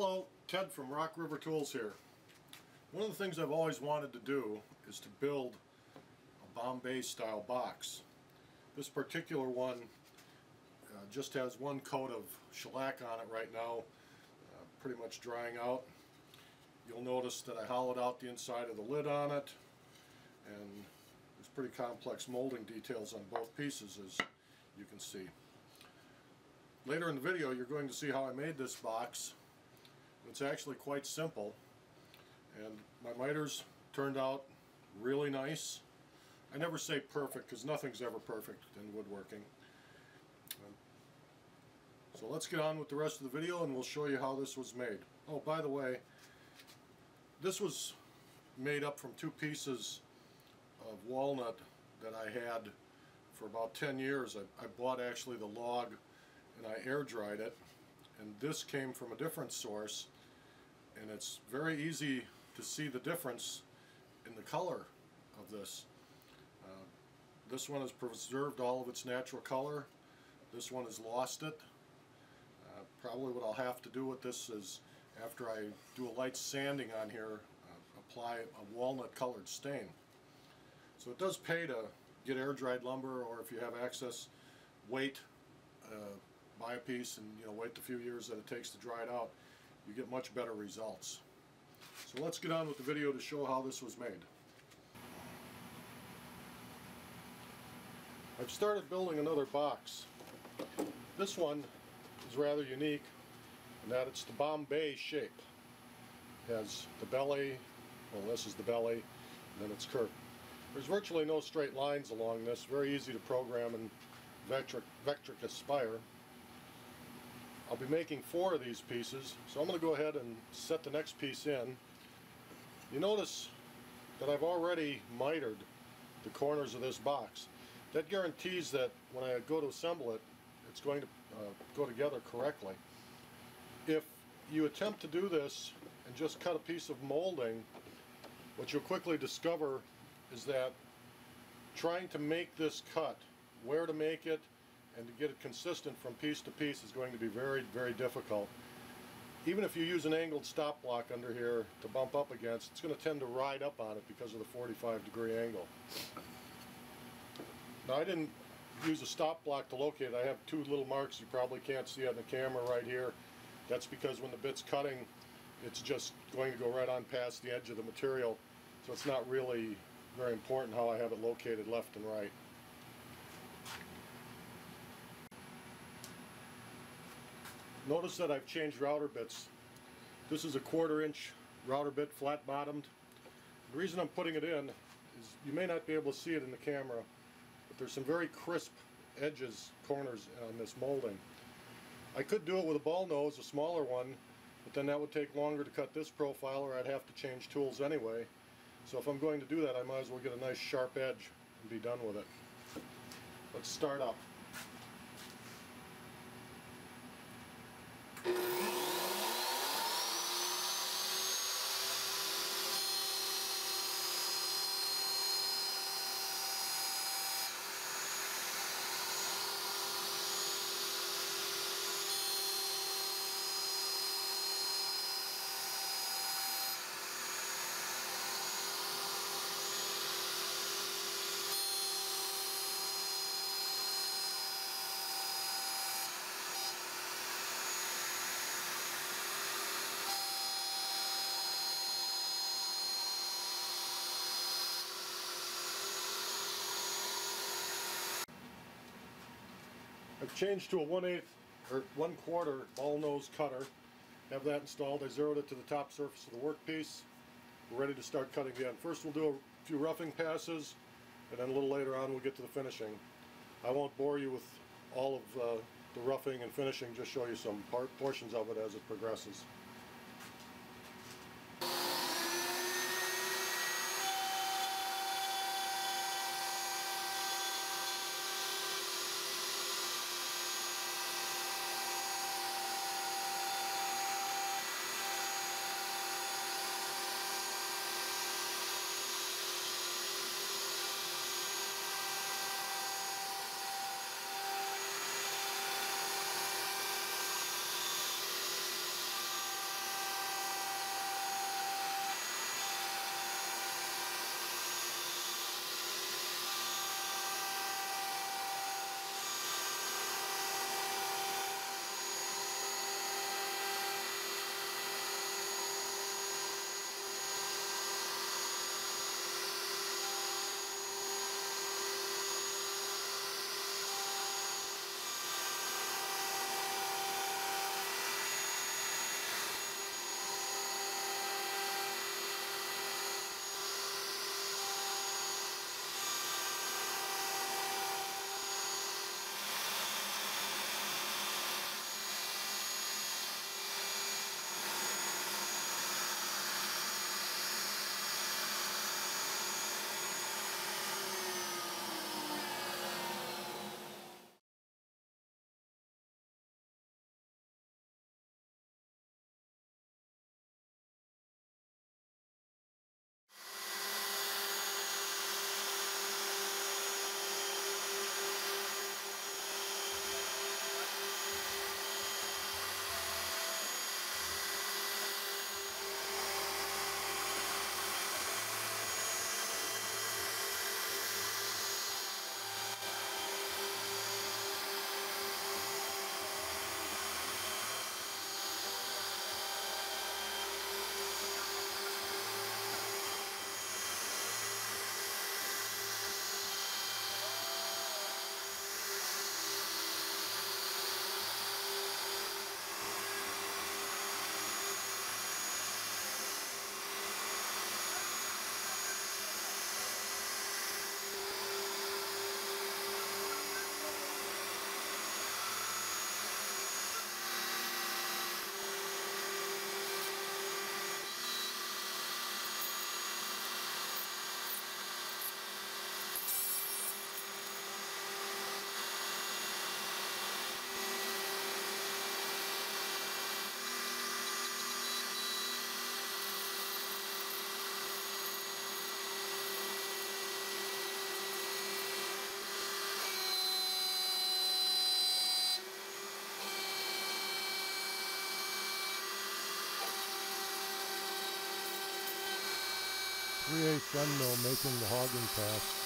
Hello, Ted from Rock River Tools here. One of the things I've always wanted to do is to build a Bombay style box. This particular one just has one coat of shellac on it right now, pretty much drying out. You'll notice that I hollowed out the inside of the lid on it, and there's pretty complex molding details on both pieces, as you can see. Later in the video you're going to see how I made this box. It's actually quite simple, and my miters turned out really nice. I never say perfect because nothing's ever perfect in woodworking. So let's get on with the rest of the video and we'll show you how this was made. Oh, by the way, this was made up from two pieces of walnut that I had for about 10 years. I bought actually the log and I air dried it, and this came from a different source, and it's very easy to see the difference in the color of this. This one has preserved all of its natural color. This one has lost it. Probably what I'll have to do with this is, after I do a light sanding on here, apply a walnut colored stain. So it does pay to get air dried lumber, or if you have access, wait, buy a piece and wait the few years that it takes to dry it out. You get much better results. So let's get on with the video to show how this was made. I've started building another box. This one is rather unique in that it's the Bombay shape. It has the belly, well, this is the belly, and then it's curved. There's virtually no straight lines along this, very easy to program in Vectric Aspire. I'll be making 4 of these pieces, so I'm going to go ahead and set the next piece in. You notice that I've already mitered the corners of this box. That guarantees that when I go to assemble it, it's going to go together correctly. If you attempt to do this and just cut a piece of molding, what you'll quickly discover is that trying to make this cut, where to make it, and to get it consistent from piece to piece is going to be very, very difficult. Even if you use an angled stop block under here to bump up against, it's going to tend to ride up on it because of the 45-degree angle. Now, I didn't use a stop block to locate it. I have 2 little marks. You probably can't see on the camera right here. That's because when the bit's cutting, it's just going to go right on past the edge of the material, so it's not really very important how I have it located left and right. Notice that I've changed router bits. This is a 1/4 inch router bit, flat bottomed. The reason I'm putting it in is you may not be able to see it in the camera, but there's some very crisp edges, corners on this molding. I could do it with a ball nose, a smaller one, but then that would take longer to cut this profile, or I'd have to change tools anyway. So if I'm going to do that, I might as well get a nice sharp edge and be done with it. Let's start up. I've changed to a 1/8 or 1/4 ball nose cutter. Have that installed. I zeroed it to the top surface of the workpiece. We're ready to start cutting again. First we'll do a few roughing passes, and then a little later on we'll get to the finishing. I won't bore you with all of the roughing and finishing, just show you some portions of it as it progresses. 3/8 gun mill making the hogging pass.